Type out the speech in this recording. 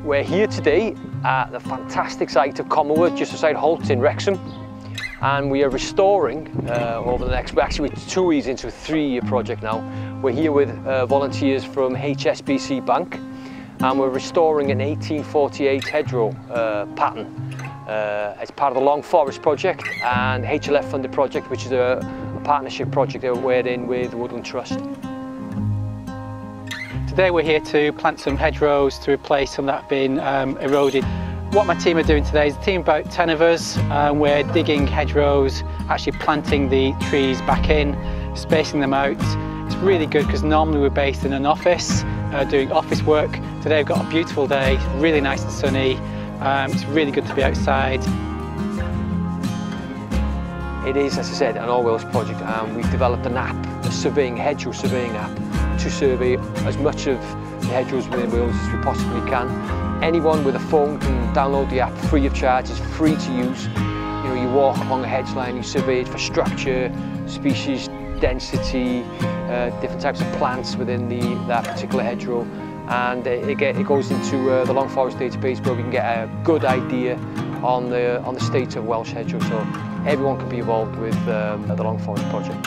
We're here today at the fantastic site of Commonwood, just outside Holt in Wrexham, and we are restoring over the next, actually we're 2 years into a 3-year project now. We're here with volunteers from HSBC Bank, and we're restoring an 1848 hedgerow pattern as part of the Long Forest project and HLF funded project, which is a partnership project that we're in with Woodland Trust. Today we're here to plant some hedgerows to replace some that have been eroded. What my team are doing today is a team of about 10 of us. We're digging hedgerows, actually planting the trees back in, spacing them out. It's really good because normally we're based in an office doing office work. Today we've got a beautiful day, really nice and sunny. It's really good to be outside. It is, as I said, an all-Wales project, and we've developed an app, a hedgerow surveying app, to survey as much of the hedgerows within Wales as we possibly can. Anyone with a phone can download the app free of charge. It's free to use. You know, you walk along a hedge line, you survey it for structure, species, density, different types of plants within that particular hedgerow, and it goes into the Long Forest database where we can get a good idea on the state of Welsh hedgerows. So everyone can be involved with the Long Forest project.